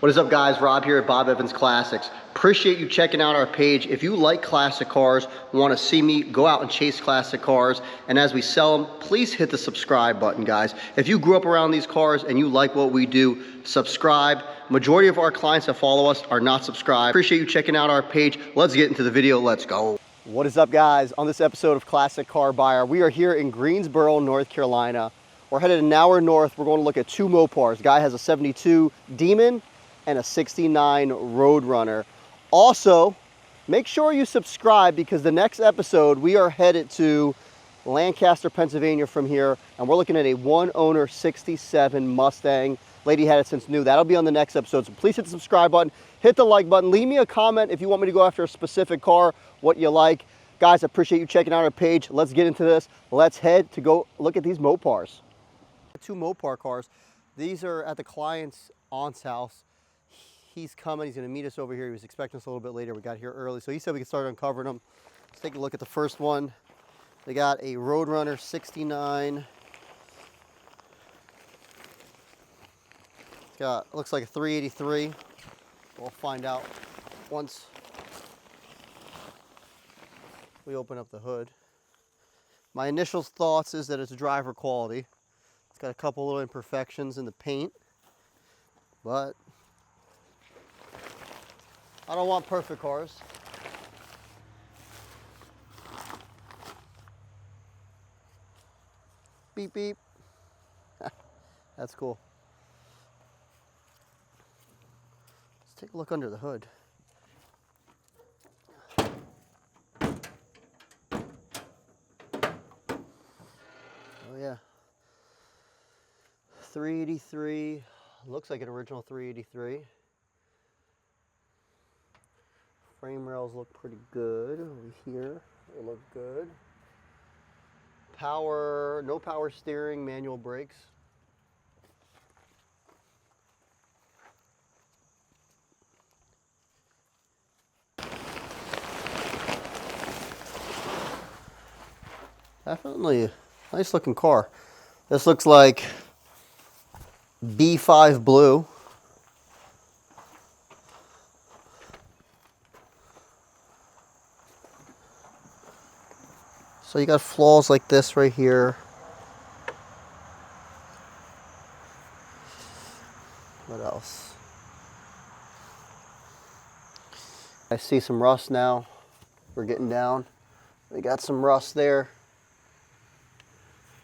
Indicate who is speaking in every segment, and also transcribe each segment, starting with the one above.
Speaker 1: What is up, guys? Rob here at Bob Evans Classics. Appreciate you checking out our page. If you like classic cars, want to see me go out and chase classic cars, and as we sell them, please hit the subscribe button, guys. If you grew up around these cars and you like what we do, subscribe. Majority of our clients that follow us are not subscribed. Appreciate you checking out our page. Let's get into the video. Let's go. What is up, guys? On this episode of Classic Car Buyer, we are here in Greensboro, North Carolina. We're headed an hour north. We're going to look at two Mopars. Guy has a 72 Demon and a 69 Roadrunner. Also, make sure you subscribe because the next episode we are headed to Lancaster, Pennsylvania from here, and we're looking at a one-owner 67 Mustang. Lady had it since new. That'll be on the next episode, so please hit the subscribe button, hit the like button, leave me a comment if you want me to go after a specific car, what you like. Guys, I appreciate you checking out our page. Let's get into this. Let's head to go look at these Mopars. Two Mopar cars. These are at the client's aunt's house. He's coming, he's gonna meet us over here. He was expecting us a little bit later. We got here early, so he said we could start uncovering them. Let's take a look at the first one. They got a Roadrunner 69. It's got, looks like a 383. We'll find out once we open up the hood. My initial thoughts is that it's driver quality. It's got a couple little imperfections in the paint, but I don't want perfect cars. Beep, beep. That's cool. Let's take a look under the hood. Oh yeah. 383. Looks like an original 383. Frame rails look pretty good over here. They look good. Power, no power steering, manual brakes. Definitely a nice looking car. This looks like B5 blue. So you got flaws like this right here. What else? I see some rust now. We're getting down. We got some rust there.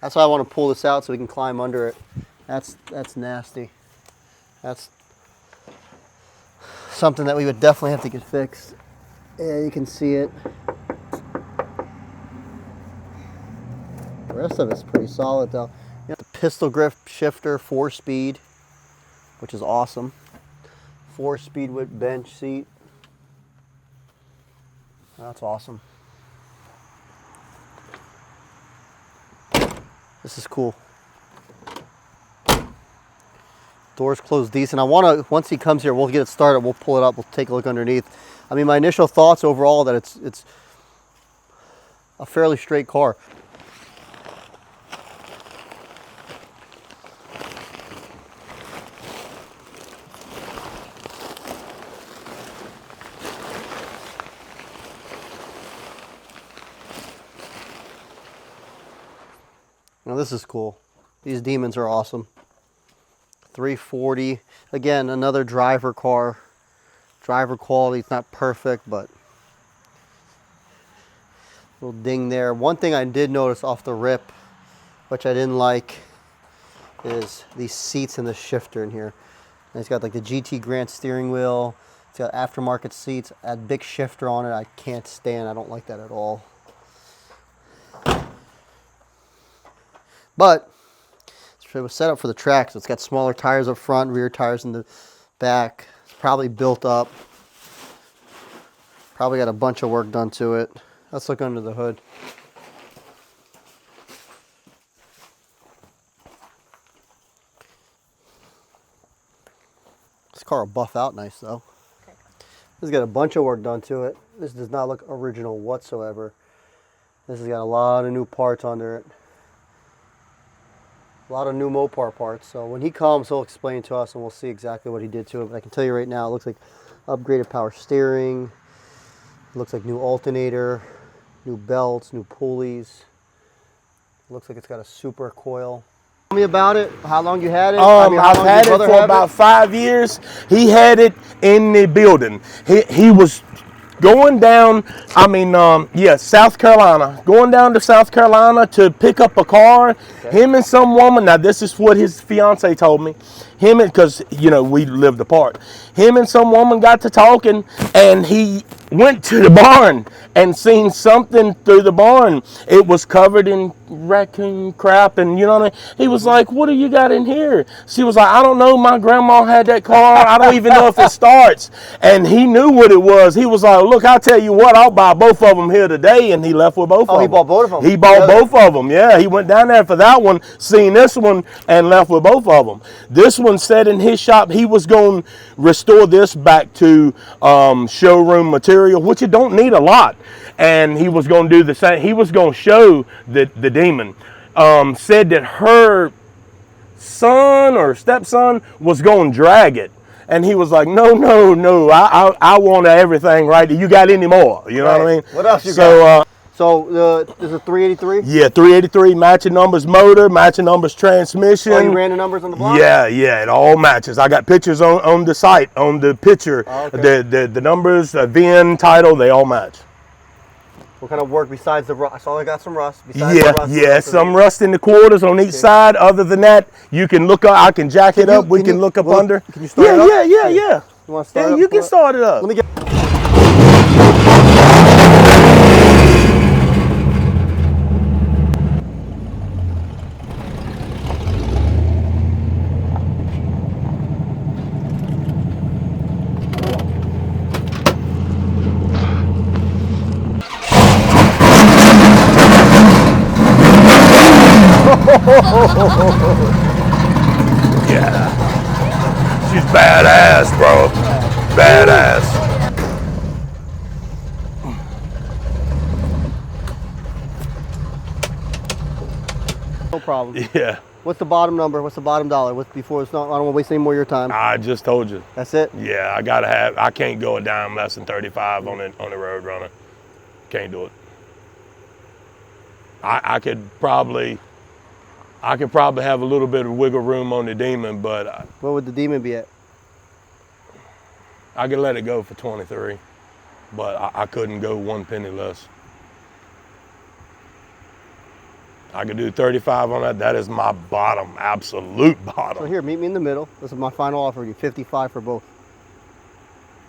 Speaker 1: That's why I want to pull this out so we can climb under it. That's nasty. That's something that we would definitely have to get fixed. Yeah, you can see it. The rest of it's pretty solid though. You got the pistol grip shifter, 4-speed, which is awesome. 4-speed with bench seat. That's awesome. This is cool. Doors closed decent. I want to, once he comes here, we'll get it started, we'll pull it up, we'll take a look underneath. I mean, my initial thoughts overall that it's a fairly straight car. Now this is cool. These Demons are awesome. 340. Again, another driver car. Driver quality, it's not perfect, but little ding there. One thing I did notice off the rip, which I didn't like, is these seats in the shifter in here. And it's got like the GT Grant steering wheel. It's got aftermarket seats. A big shifter on it. I can't stand. I don't like that at all. But it was set up for the track, so it's got smaller tires up front, rear tires in the back. It's probably built up. Probably got a bunch of work done to it. Let's look under the hood. This car will buff out nice though. Okay. This has got a bunch of work done to it. This does not look original whatsoever. This has got a lot of new parts under it. A lot of new Mopar parts. So when he comes, he'll explain to us and we'll see exactly what he did to it. But I can tell you right now, it looks like upgraded power steering. It looks like new alternator, new belts, new pulleys. It looks like it's got a super coil. Tell me about it. How long you had it?
Speaker 2: I've had it for about 5 years. He had it in the building. He was going down, South Carolina. Going down to South Carolina to pick up a car. Okay. Him and some woman, now this is what his fiance told me. Because, we lived apart. Him and some woman got to talking, and he went to the barn and seen something through the barn. It was covered in raccoon crap, and you know what I mean? He was like, what do you got in here? She was like, I don't know, my grandma had that car. I don't even know if it starts. And he knew what it was. He was like, look, I'll tell you what, I'll buy both of them here today. And he left with both of them.
Speaker 1: Oh, he bought both of them?
Speaker 2: He bought both of them, yeah. He went down there for that one, seen this one, and left with both of them. This one said in his shop he was going to restore this back to showroom material, which you don't need a lot. And he was going to do the same. He was going to show the demon. Said that her son or stepson was going to drag it. And he was like, no, I want everything right. You got any more? You know what I mean?
Speaker 1: What else you got? So there's a 383?
Speaker 2: Yeah, 383, matching numbers motor, matching numbers transmission.
Speaker 1: Oh, you ran the numbers on the block?
Speaker 2: Yeah, it all matches. I got pictures on the site, on the picture.
Speaker 1: Oh, okay.
Speaker 2: The numbers, VIN, title, they all match.
Speaker 1: What kind of work besides the rust? I saw I got some rust. Besides
Speaker 2: some rust in the quarters on each side. Other than that, you can look up. I can jack it up. We can look up under.
Speaker 1: Can you start it up?
Speaker 2: Yeah.
Speaker 1: You want to start it up?
Speaker 2: You can start it up.
Speaker 1: Let me get.
Speaker 2: Yeah. She's badass, bro. Badass.
Speaker 1: No problem.
Speaker 2: Yeah.
Speaker 1: What's the bottom number? What's the bottom dollar? Before it's not, I don't want to waste any more of your time.
Speaker 2: I just told you.
Speaker 1: That's it?
Speaker 2: Yeah, I can't go a dime less than 35 on the Roadrunner. Can't do it. I could probably have a little bit of wiggle room on the Demon, but
Speaker 1: what would the Demon be at?
Speaker 2: I could let it go for 23, but I couldn't go 1 penny less. I could do 35 on that. That is my bottom, absolute bottom.
Speaker 1: So here, meet me in the middle. This is my final offer to you, 55 for both.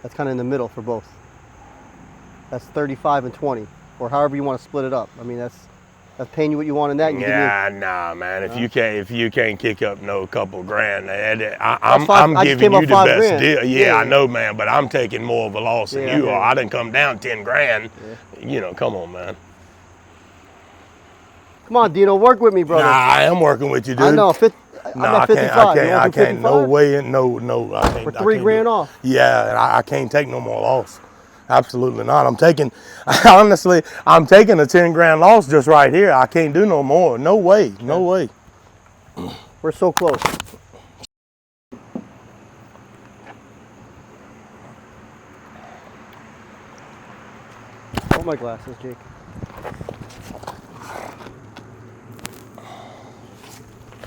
Speaker 1: That's kind of in the middle for both. That's 35 and 20, or however you want to split it up. I mean, that's paying you what you want in that.
Speaker 2: Nah, man. If you can't kick up no couple grand, I'm giving you the best deal. Yeah, I know, man. But I'm taking more of a loss than you are. I didn't come down 10 grand. Yeah. Come on, man.
Speaker 1: Come on, Dino, work with me, brother.
Speaker 2: Nah, I am working with you, dude.
Speaker 1: I know. I'm at 55.
Speaker 2: I can't. No way. No. I can't.
Speaker 1: For 3 grand off.
Speaker 2: Yeah, I can't take no more loss. Absolutely not. Honestly, I'm taking a 10 grand loss just right here. I can't do no more. No way. No way.
Speaker 1: We're so close. Hold my glasses, Jake.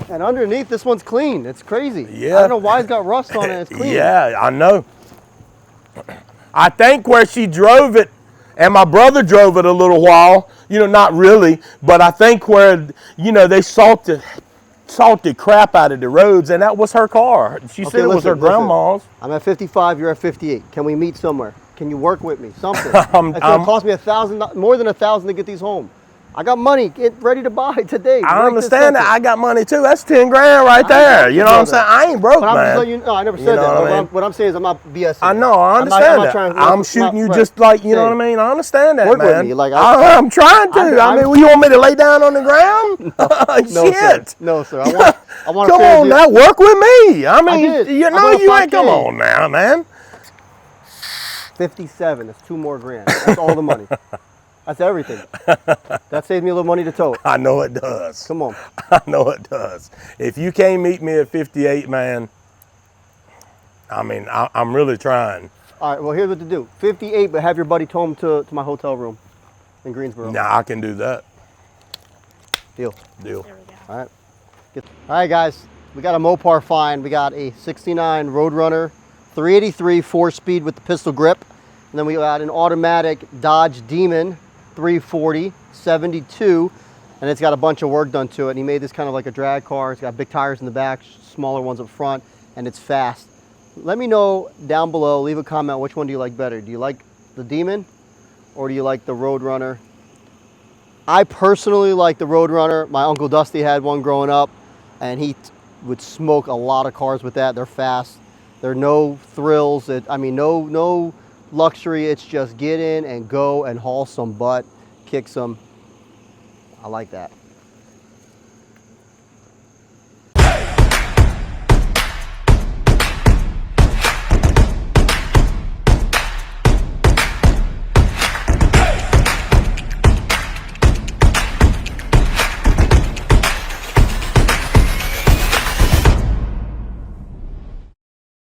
Speaker 1: And underneath, this one's clean. It's crazy.
Speaker 2: Yeah.
Speaker 1: I don't know why it's got rust on it. It's clean.
Speaker 2: Yeah, I know. I think where she drove it, and my brother drove it a little while, not really, but I think where, they salted crap out of the roads, and that was her car. She said it was her grandma's.
Speaker 1: I'm at 55, you're at 58. Can we meet somewhere? Can you work with me? Something. It's going to cost me more than $1,000 to get these home. I got money. Get ready to buy today.
Speaker 2: I understand that. I got money too. That's 10 grand right there. You know what I'm saying? I ain't broke, man.
Speaker 1: No, I never said that. What I'm saying is I'm not BSing.
Speaker 2: I know. I understand that. I'm shooting you just like, you know what I mean? I understand that, man. Work with me. I'm trying to. You want me to lay down on the ground?
Speaker 1: No,
Speaker 2: shit.
Speaker 1: No, sir. I want
Speaker 2: Come on now. Work with me. I mean, you ain't. Come on now, man.
Speaker 1: 57. That's 2 more grand. That's all the money. That's everything. That saves me a little money to tow.
Speaker 2: I know it does.
Speaker 1: Come on.
Speaker 2: I know it does. If you can't meet me at 58, man, I mean, I'm really trying.
Speaker 1: All right, well, here's what to do. 58, but have your buddy tow him to my hotel room in Greensboro.
Speaker 2: Now I can do that.
Speaker 1: Deal.
Speaker 2: Deal.
Speaker 1: All right. All right, guys. We got a Mopar find. We got a 69 Roadrunner 383 4-speed with the pistol grip. And then we got an automatic Dodge Demon 340 72. And it's got a bunch of work done to it. And he made this kind of like a drag car. It's got big tires in the back, smaller ones up front, and it's fast. Let me know down below, leave a comment, which one do you like better? Do you like the Demon or do you like the Roadrunner? I personally like the Roadrunner. My Uncle Dusty had one growing up, and he would smoke a lot of cars with that. They're fast. There are no thrills. No luxury. It's just get in and go and haul some butt, kick some. I like that.